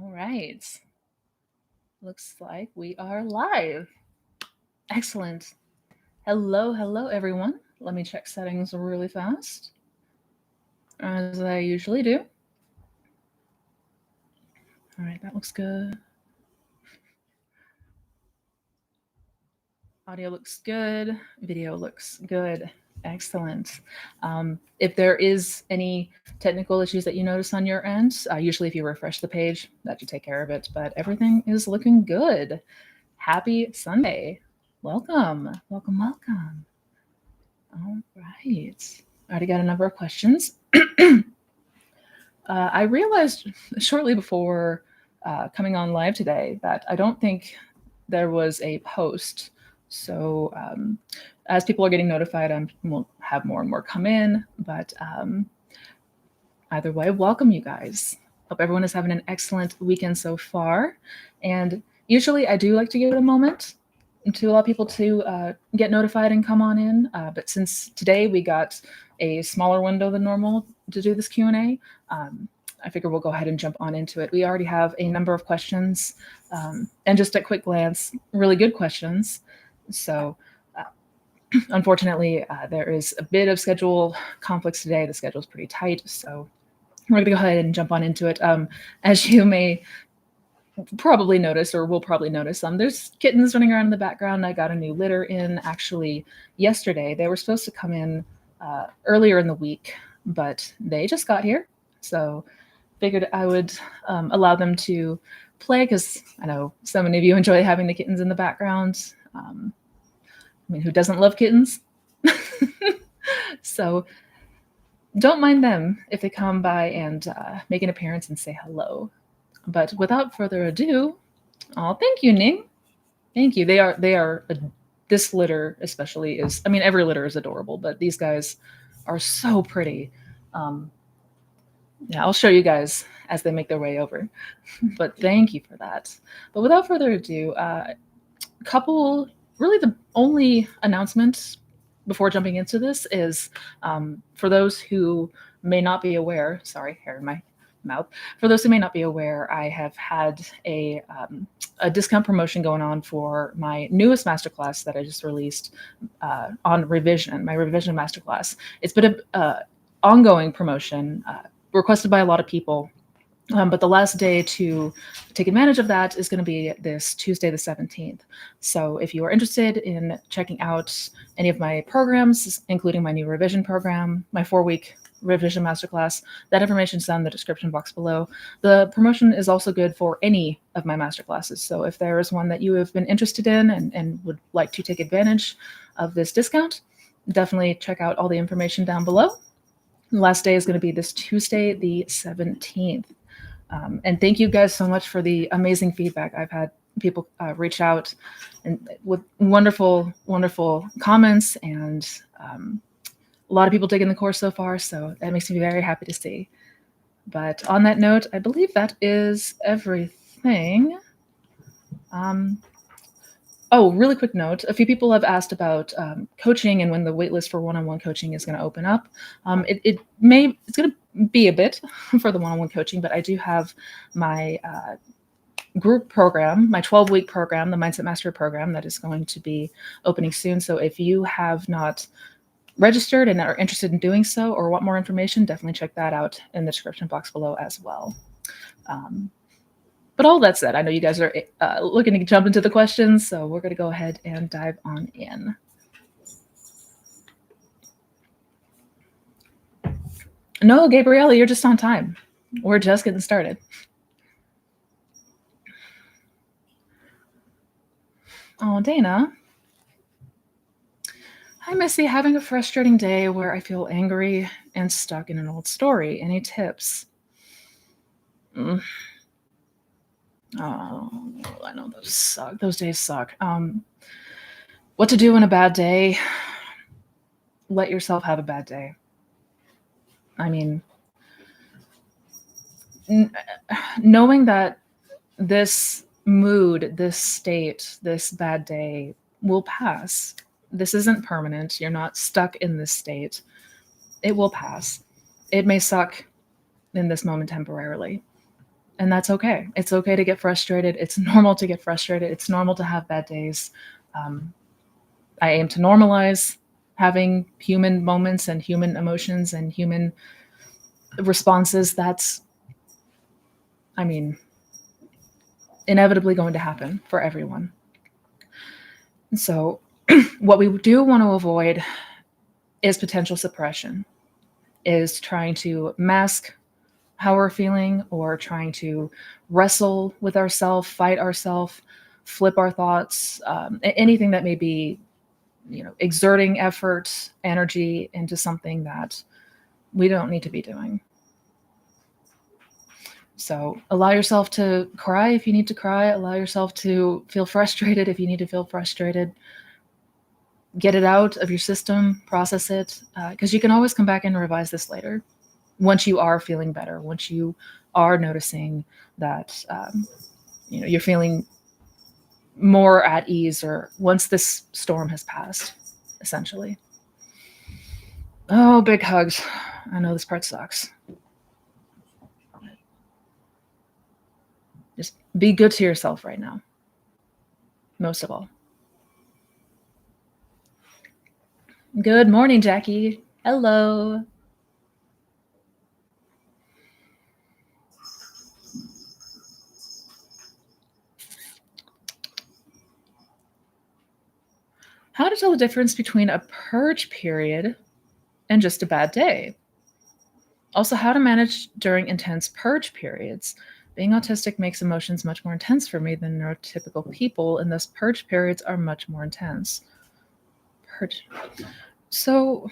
All right. Looks like we are live. Excellent. Hello, everyone. Let me check settings really fast, as I usually do. All right, that looks good. Audio looks good. Video looks good. Excellent. If there is any technical issues that you notice on your end, usually if you refresh the page, that should take care of it. But everything is looking good. Happy Sunday. Welcome. All right. I already got a number of questions. I realized shortly before coming on live today that I don't think there was a post. So as people are getting notified, we'll have more and more come in. But either way, welcome you guys. Hope everyone is having an excellent weekend so far. And usually I do like to give it a moment to allow people to get notified and come on in. But since today we got a smaller window than normal to do this Q&A, I figure we'll go ahead and jump on into it. We already have a number of questions, and just at quick glance, really good questions. So unfortunately, there is a bit of schedule conflicts today. The schedule is pretty tight, so we're going to go ahead and jump on into it. As you may probably notice, or will probably notice, there's kittens running around in the background. I got a new litter in actually yesterday. They were supposed to come in earlier in the week, but they just got here. So figured I would allow them to play, because I know so many of you enjoy having the kittens in the background. I mean, who doesn't love kittens? So don't mind them if they come by and make an appearance and say hello. But without further ado, thank you, Ning. Thank you. They are this litter especially is, I mean, every litter is adorable, but these guys are so pretty. Yeah, I'll show you guys as they make their way over. But thank you for that. But without further ado, couple, really the only announcement before jumping into this is for those who may not be aware, sorry, hair in my mouth. For those who may not be aware, I have had a discount promotion going on for my newest masterclass that I just released on revision, my revision masterclass. It's been an ongoing promotion requested by a lot of people. But the last day to take advantage of that is going to be this Tuesday, the 17th. So if you are interested in checking out any of my programs, including my new revision program, my 4-week revision masterclass, that information is down in the description box below. The promotion is also good for any of my masterclasses. So if there is one that you have been interested in and would like to take advantage of this discount, definitely check out all the information down below. The last day is going to be this Tuesday, the 17th. And thank you guys so much for the amazing feedback. I've had people reach out and with wonderful comments, and a lot of people taking the course so far. So that makes me very happy to see. But on that note, I believe that is everything. Oh, really quick note. A few people have asked about coaching and when the waitlist for one-on-one coaching is going to open up. It's going to be a bit for the one-on-one coaching, but I do have my group program, my 12-week program, the Mindset Mastery program, that is going to be opening soon. So if you have not registered and are interested in doing so or want more information, definitely check that out in the description box below as well. But all that said, I know you guys are looking to jump into the questions, so we're going to go ahead and dive on in. No, Gabriella, you're just on time. We're just getting started. Oh, Dana. Hi, Missy. Having a frustrating day where I feel angry and stuck in an old story. Any tips? Oh, I know those suck. Those days suck. What to do in a bad day? Let yourself have a bad day. I mean, knowing that this mood, this state, this bad day will pass. This isn't permanent. You're not stuck in this state. It will pass. It may suck in this moment temporarily, And that's okay. It's okay to get frustrated. It's normal to get frustrated. It's normal to have bad days. I aim to normalize having human moments and human emotions and human responses. That's, I mean, inevitably going to happen for everyone. And so, what we do want to avoid is potential suppression, is trying to mask how we're feeling or trying to wrestle with ourselves, fight ourselves, flip our thoughts, anything that may be, exerting effort, energy into something that we don't need to be doing. So allow yourself to cry if you need to cry. Allow yourself to feel frustrated if you need to feel frustrated. Get it out of your system, process it, because you can always come back and revise this later. Once you are feeling better, once you are noticing that you're feeling more at ease, or once this storm has passed, essentially. Oh, big hugs. I know this part sucks. Just be good to yourself right now. Most of all. Good morning, Jackie. Hello. How to tell the difference between a purge period and just a bad day. Also, how to manage during intense purge periods. Being autistic makes emotions much more intense for me than neurotypical people, and thus purge periods are much more intense. Purge. So,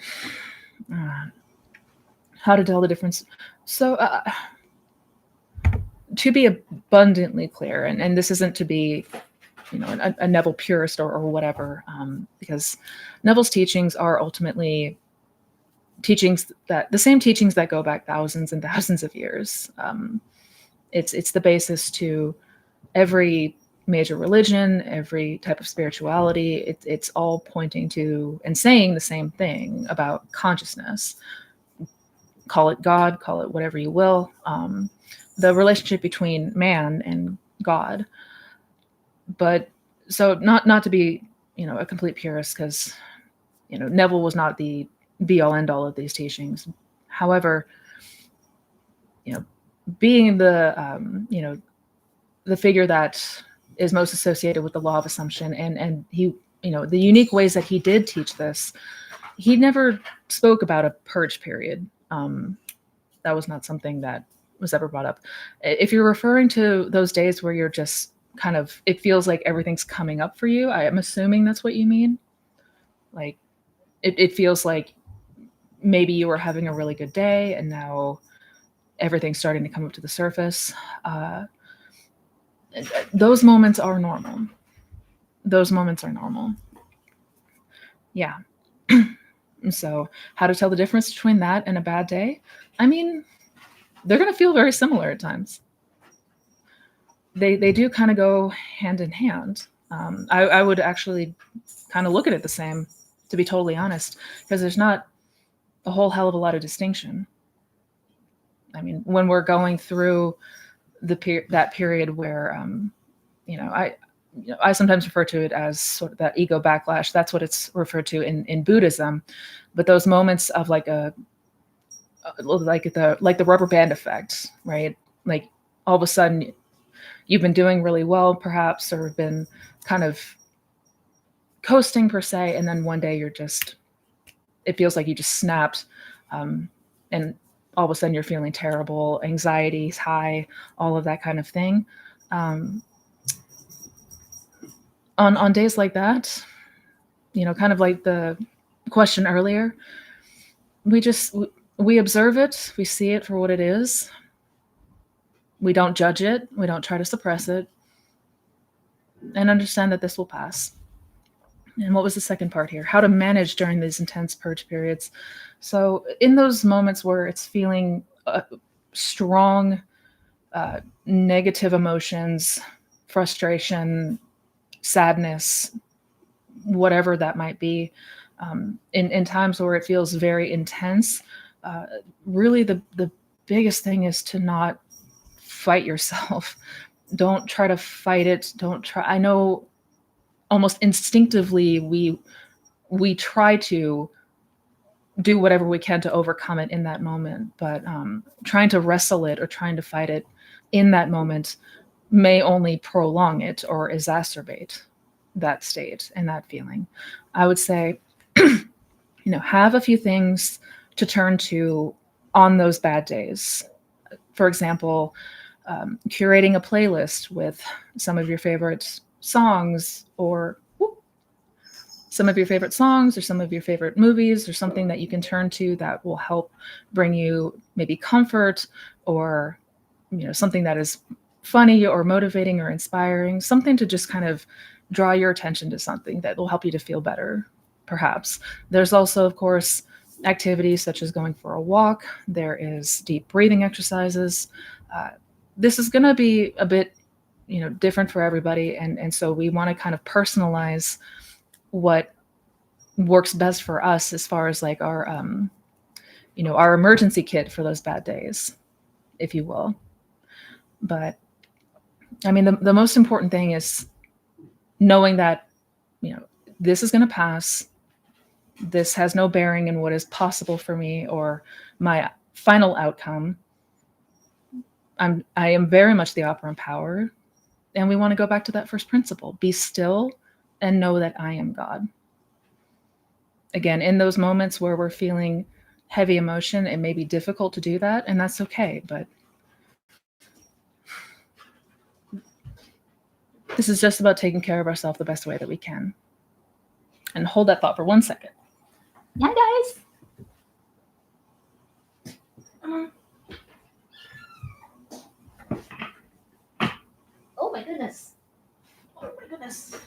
how to tell the difference? So, to be abundantly clear, and this isn't to be, a Neville purist or whatever, because Neville's teachings are ultimately teachings that the same teachings that go back thousands and thousands of years. It's the basis to every major religion, every type of spirituality. It's all pointing to and saying the same thing about consciousness. Call it God, call it whatever you will. The relationship between man and God. But so not to be, a complete purist, because, Neville was not the be all end all of these teachings. However, being the the figure that is most associated with the law of assumption, and he, the unique ways that he did teach this, he never spoke about a purge period. That was not something that was ever brought up. If you're referring to those days where you're just kind of, it feels like everything's coming up for you, I am assuming that's what you mean. Like, it feels like maybe you were having a really good day and now everything's starting to come up to the surface. Those moments are normal. Those moments are normal. Yeah. So how to tell the difference between that and a bad day? I mean, they're going to feel very similar at times. They do kind of go hand in hand. I would actually kind of look at it the same, to be totally honest, because there's not a whole hell of a lot of distinction. I mean, when we're going through that period where, I sometimes refer to it as sort of that ego backlash. That's what it's referred to in Buddhism. But those moments of like the rubber band effect, right? Like all of a sudden you've been doing really well, perhaps, or been kind of coasting per se, and then one day it feels like you just snapped, and all of a sudden you're feeling terrible, anxiety's high, all of that kind of thing. On days like that, kind of like the question earlier, we observe it, we see it for what it is. We don't judge it, we don't try to suppress it, and understand that this will pass. And what was the second part here? How to manage during these intense purge periods. So in those moments where it's feeling strong, negative emotions, frustration, sadness, whatever that might be, in times where it feels very intense, really the biggest thing is to not fight yourself. Don't try to fight it. Don't try. I know almost instinctively we try to do whatever we can to overcome it in that moment, but trying to wrestle it or trying to fight it in that moment may only prolong it or exacerbate that state and that feeling. I would say, have a few things to turn to on those bad days. For example, curating a playlist with some of your favorite songs or some of your favorite movies or something that you can turn to that will help bring you maybe comfort or something that is funny or motivating or inspiring, something to just kind of draw your attention to something that will help you to feel better, perhaps. There's also, of course, activities such as going for a walk. There is deep breathing exercises. This is going to be a bit, different for everybody. And so we want to kind of personalize what works best for us as far as like our emergency kit for those bad days, if you will. But I mean, the most important thing is knowing that, this is going to pass. This has no bearing in what is possible for me or my final outcome. I am very much the operant power. And we want to go back to that first principle. Be still and know that I am God. Again, in those moments where we're feeling heavy emotion, it may be difficult to do that, and that's okay. But this is just about taking care of ourselves the best way that we can. And hold that thought for 1 second. Yeah, guys. Oh my goodness. Oh my goodness.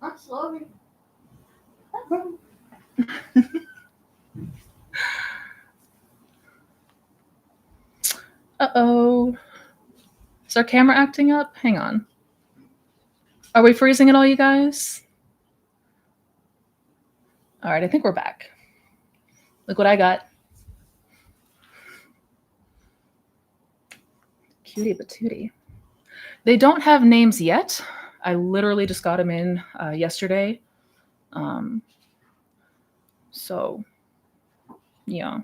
I'm sorry. Uh-oh. Is our camera acting up? Hang on. Are we freezing at all, you guys? All right, I think we're back. Look what I got. Cutie patootie. They don't have names yet. I literally just got them in yesterday. So, yeah.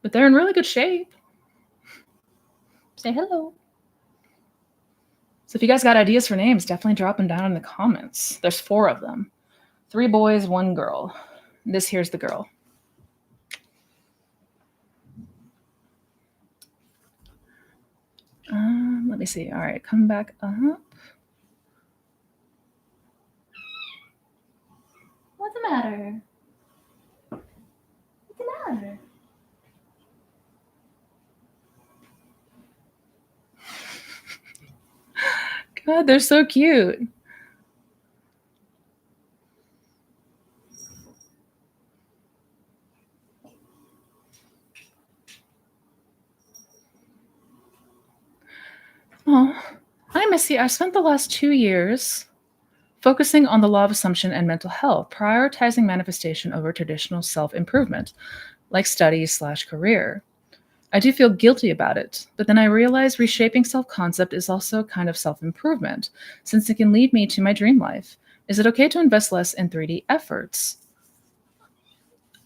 But they're in really good shape. Say hello. So if you guys got ideas for names, definitely drop them down in the comments. There's 4 of them. 3 boys, 1 girl. This here's the girl. Let me see. All right, come back up. What's the matter? What's the matter? God, they're so cute. Oh, hi, Missy. I've spent the last 2 years focusing on the law of assumption and mental health, prioritizing manifestation over traditional self-improvement, like studies/career. I do feel guilty about it, but then I realize reshaping self-concept is also kind of self-improvement, since it can lead me to my dream life. Is it okay to invest less in 3D efforts?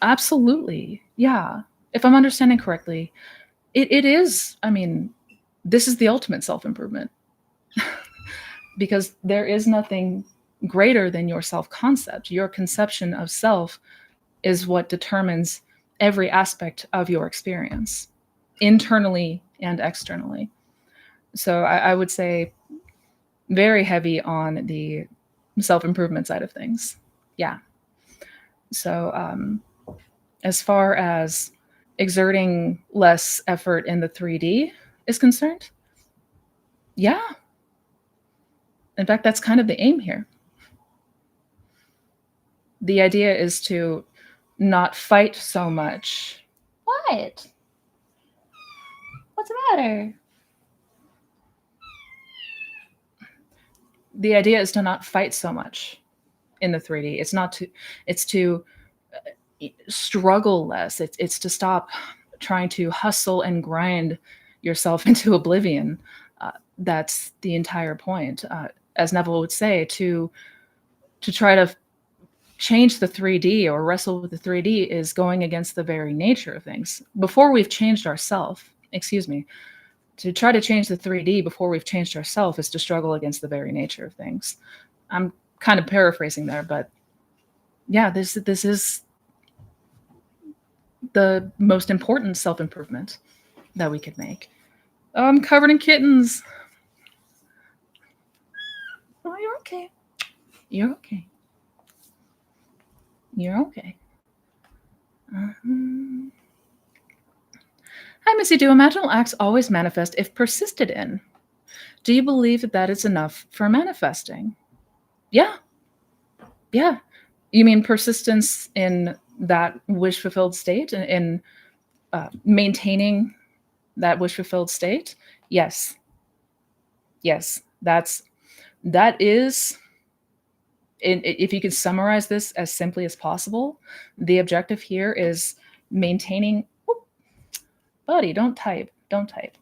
Absolutely. Yeah. If I'm understanding correctly, it is, I mean, this is the ultimate self-improvement because there is nothing greater than your self-concept. Your conception of self is what determines every aspect of your experience, internally and externally. So I would say very heavy on the self-improvement side of things. Yeah. So as far as exerting less effort in the 3D is concerned, yeah. In fact, that's kind of the aim here. The idea is to not fight so much. What? What's the matter? The idea is to not fight so much in the 3D. It's to struggle less. It's to stop trying to hustle and grind yourself into oblivion. That's the entire point. As Neville would say, to try to change the 3D or wrestle with the 3D is going against the very nature of things. Before we've changed ourselves, excuse me, to try to change the 3D before we've changed ourselves is to struggle against the very nature of things. I'm kind of paraphrasing there, but yeah, this is the most important self-improvement that we could make. Oh, I'm covered in kittens. Oh, you're okay. You're okay. You're okay. Hi, Missy. Do imaginal acts always manifest if persisted in? Do you believe that that is enough for manifesting? Yeah. Yeah. You mean persistence in that wish fulfilled state and in maintaining that wish fulfilled state? Yes. Yes. That is, if you could summarize this as simply as possible, the objective here is maintaining. Whoop, buddy, don't type. Don't type.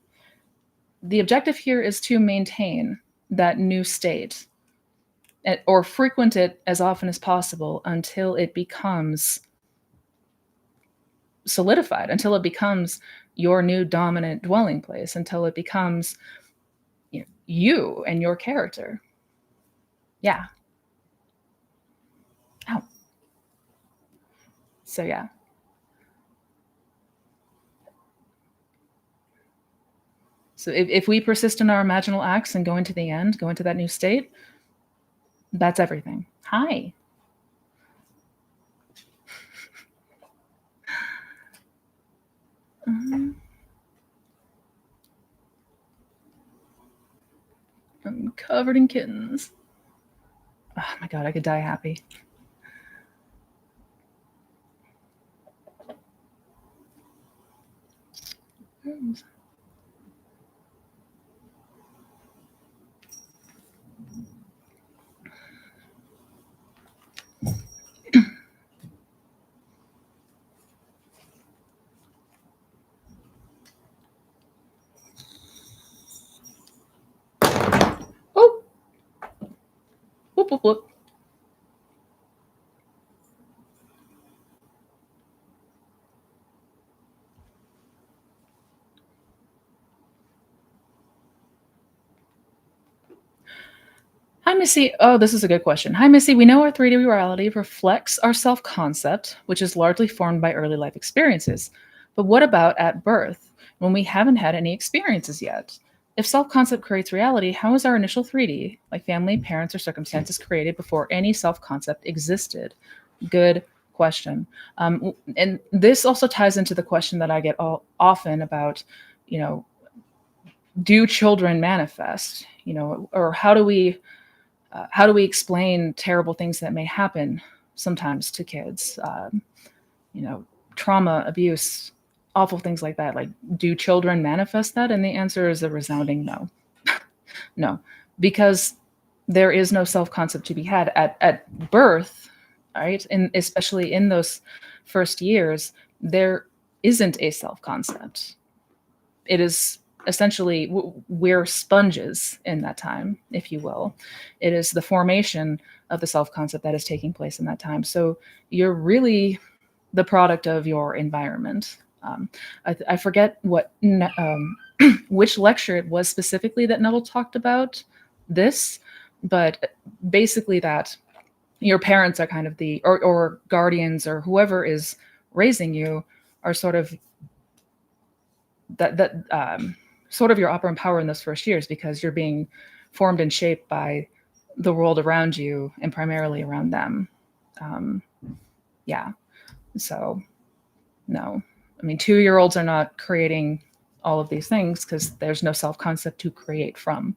The objective here is to maintain that new state or frequent it as often as possible until it becomes solidified, until it becomes your new dominant dwelling place, until it becomes you and your character. Yeah. Ow. So yeah. So if we persist in our imaginal acts and go into the end, go into that new state, that's everything. Hi. I'm covered in kittens. Oh my God, I could die happy. Oh, whoop, whoop, whoop. Hi, Missy. Oh, this is a good question. Hi, Missy. We know our 3D reality reflects our self concept, which is largely formed by early life experiences. But what about at birth, when we haven't had any experiences yet? If self concept creates reality, how is our initial 3D, like family, parents, or circumstances, created before any self concept existed? Good question. And this also ties into the question that I get often about, do children manifest? Or how do we explain terrible things that may happen sometimes to kids? Trauma, abuse, awful things like that. Like, do children manifest that? And the answer is a resounding no. No, because there is no self-concept to be had at birth, right? And especially in those first years, there isn't a self-concept. It is essentially, we're sponges in that time, if you will. It is the formation of the self-concept that is taking place in that time. So you're really the product of your environment. I forget what which lecture it was specifically that Neville talked about this, but basically that your parents are kind of the, or guardians or whoever is raising you are sort of that sort of your operant power in those first years, because you're being formed and shaped by the world around you and primarily around them. Yeah. So no, I mean, 2-year-olds are not creating all of these things because there's no self-concept to create from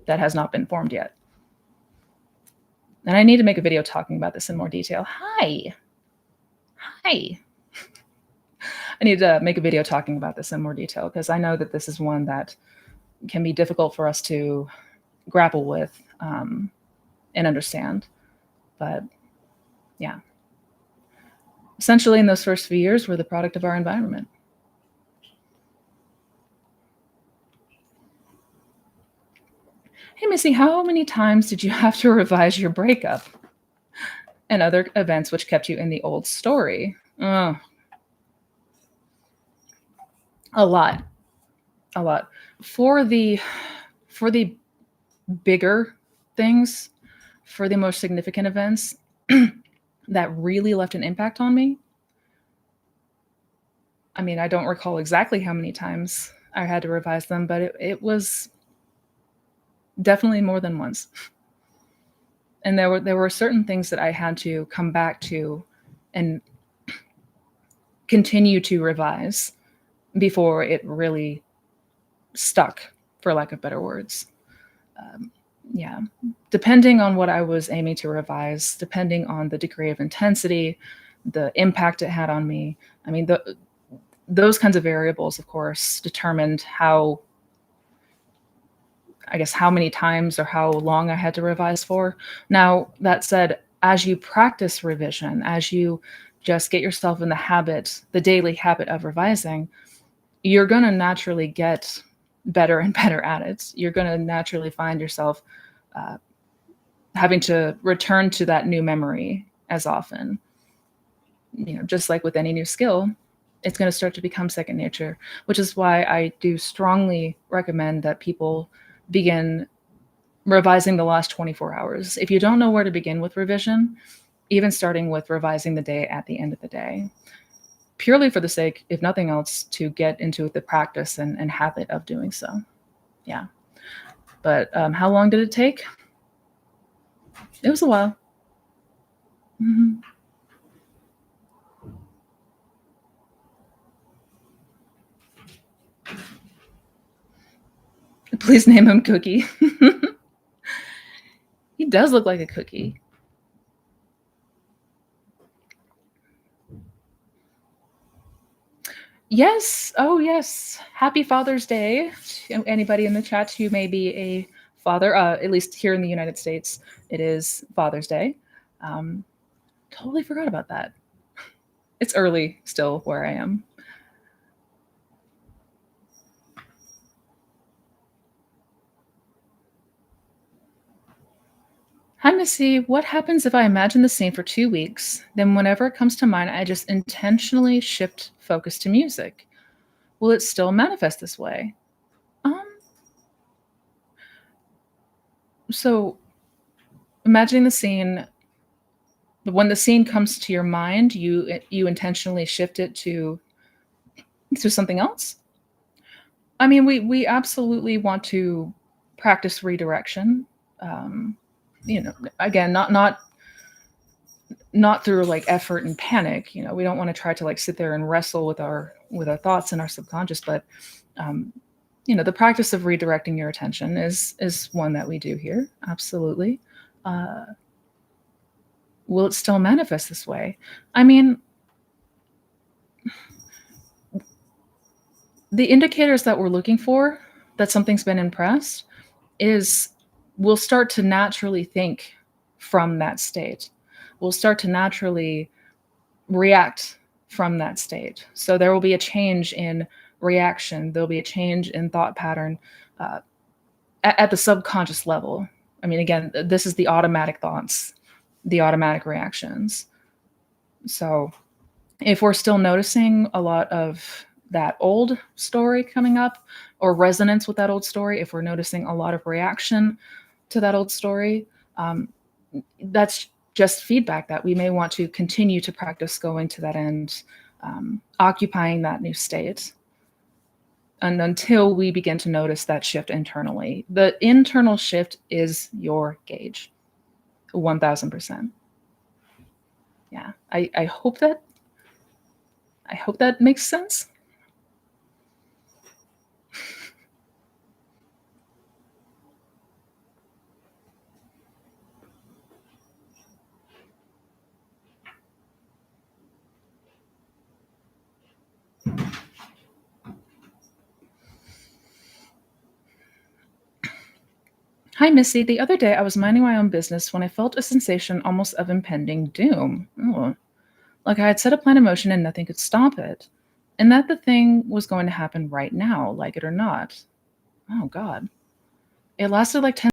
that has not been formed yet. And I need to make a video talking about this in more detail. Hi. I need to make a video talking about this in more detail because I know that this is one that can be difficult for us to grapple with and understand. But yeah. Essentially, in those first few years, we're the product of our environment. Hey, Missy, how many times did you have to revise your breakup and other events which kept you in the old story? A lot, a lot. For the for the bigger things, for the most significant events that really left an impact on me, I mean, I don't recall exactly how many times I had to revise them, but it was definitely more than once. And there were certain things that I had to come back to and continue to revise before it really stuck, for lack of better words. Yeah, depending on what I was aiming to revise, depending on the degree of intensity, the impact it had on me. I mean, those kinds of variables, of course, determined how, I guess, how many times or how long I had to revise for. Now, that said, as you practice revision, as you just get yourself in the habit, the daily habit of revising, you're going to naturally get better and better at it. You're going to naturally find yourself uh, having to return to that new memory as often. Just like with any new skill, it's going to start to become second nature, which is why I do strongly recommend that people begin revising the last 24 hours. If you don't know where to begin with revision, even starting with revising the day at the end of the day, purely for the sake, if nothing else, to get into the practice and habit of doing so. Yeah. But how long did it take? It was a while. Mm-hmm. Please name him Cookie. He does look like a cookie. Yes. Oh, yes. Happy Father's Day to anybody in the chat who may be a father. At least here in the United States, it is Father's Day. Totally forgot about that. It's early still where I am. Hi, Missy. What happens if I imagine the scene for 2 weeks? Then, whenever it comes to mind, I just intentionally shift focus to music. Will it still manifest this way? Um, so, imagining the scene, when the scene comes to your mind, you intentionally shift it to something else. I mean, we absolutely want to practice redirection. Um, Again, not through like effort and panic. We don't want to try to like sit there and wrestle with our thoughts and our subconscious, but um, the practice of redirecting your attention is one that we do here. Absolutely. uh, will it still manifest this way? I mean, the indicators that we're looking for that something's been impressed is we'll start to naturally think from that state. We'll start to naturally react from that state. So there will be a change in reaction. There'll be a change in thought pattern uh, at the subconscious level. I mean, again, this is the automatic thoughts, the automatic reactions. So if we're still noticing a lot of that old story coming up or resonance with that old story, if we're noticing a lot of reaction to that old story, that's just feedback that we may want to continue to practice going to that end, occupying that new state. And until we begin to notice that shift internally, the internal shift is your gauge, 1000%. Yeah, I hope that makes sense. Hi, Missy. The other day I was minding my own business when I felt a sensation almost of impending doom. Oh, Like I had set a plan in motion and nothing could stop it. And that the thing was going to happen right now, like it or not. Oh God. It lasted like 10